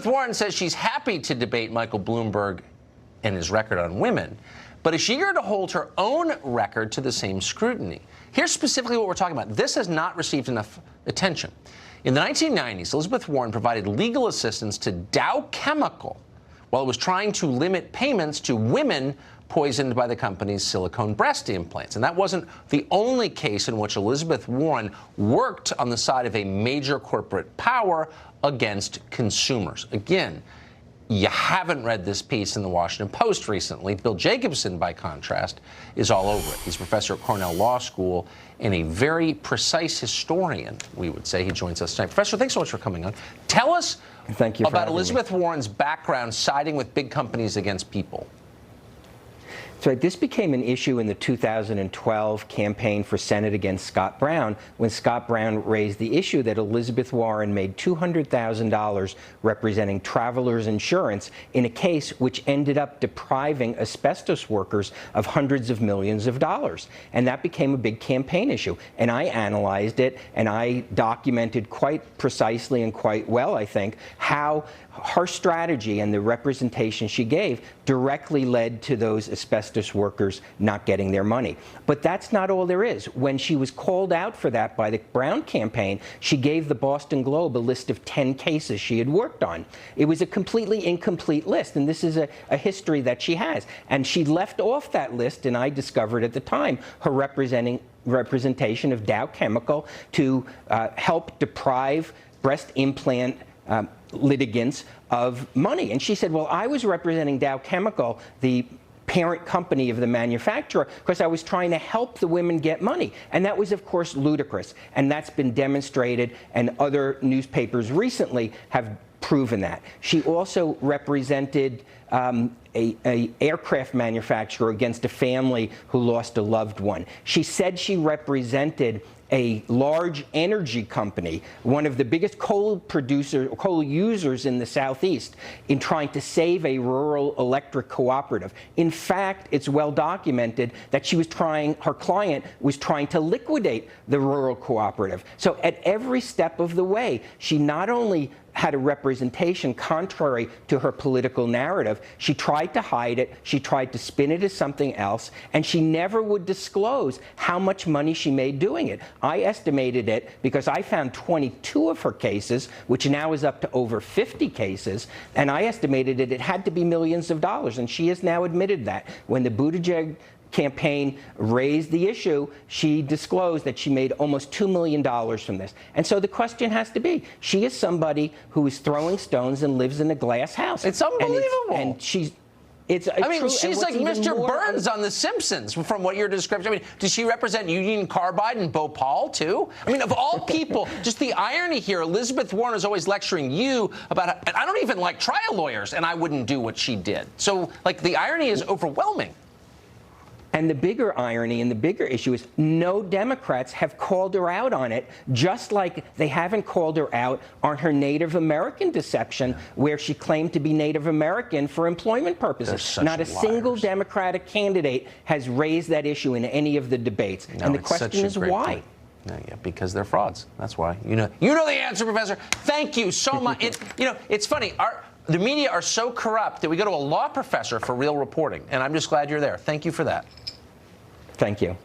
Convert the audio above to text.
Warren says she's happy to debate Michael Bloomberg and his record on women, but is she eager to hold her own record to the same scrutiny? Here's specifically what we're talking about. This has not received enough attention. In the 1990s, Elizabeth Warren provided legal assistance to Dow Chemical while it was trying to limit payments to women poisoned by the company's silicone breast implants. And that wasn't the only case in which Elizabeth Warren worked on the side of a major corporate power against consumers. Again, you haven't read this piece in the Washington Post recently. Bill Jacobson, by contrast, is all over it. He's a professor at Cornell Law School and a very precise historian, we would say. He joins us tonight. Professor, thanks so much for coming on. Tell us about Elizabeth Warren's background siding with big companies against people. So this became an issue in the 2012 campaign for Senate against Scott Brown, when Scott Brown raised the issue that Elizabeth Warren made $200,000 representing Travelers Insurance in a case which ended up depriving asbestos workers of hundreds of millions of dollars. And that became a big campaign issue. And I analyzed it, and I documented quite precisely and quite well, I think, how her strategy and the representation she gave directly led to those asbestos workers not getting their money. But that's not all there is. When she was called out for that by the Brown campaign, she gave the Boston Globe a list of 10 cases she had worked on. It was a completely incomplete list, and this is a history that she has. And she left off that list, and I discovered at the time her representation of Dow Chemical to help deprive breast implant litigants of money. And she said, well, I was representing Dow Chemical, the parent company of the manufacturer, because I was trying to help the women get money. And that was, of course, ludicrous. And that's been demonstrated, and other newspapers recently have proven that. She also represented a aircraft manufacturer against a family who lost a loved one. She said she represented a large energy company, one of the biggest coal users in the Southeast, in trying to save a rural electric cooperative. In fact, it's well documented that her client was trying to liquidate the rural cooperative. So at every step of the way, she not only had a representation contrary to her political narrative, she tried to hide it, she tried to spin it as something else, and she never would disclose how much money she made doing it. I estimated it because I found 22 of her cases, which now is up to over 50 cases, and I estimated it had to be millions of dollars, and she has now admitted that. When the Buttigieg campaign raised the issue, she disclosed that she made almost $2 million from this. And so the question has to be, she is somebody who is throwing stones and lives in a glass house. It's unbelievable. And she's she's like Mr. Burns on The Simpsons, from what you're describing. I mean, does she represent Union Carbide and Bhopal, too? I mean, of all people, just the irony here, Elizabeth Warren is always lecturing you about, and I don't even like trial lawyers, and I wouldn't do what she did. So, like, the irony is overwhelming. And the bigger irony and the bigger issue is no Democrats have called her out on it, just like they haven't called her out on her Native American deception, where she claimed to be Native American for employment purposes. Not a single Democratic candidate has raised that issue in any of the debates. No, and the question is why? No, yeah, because they're frauds. That's why. You know the answer, Professor. Thank you so much. It's funny. The media are so corrupt that we go to a law professor for real reporting, and I'm just glad you're there. Thank you for that. Thank you.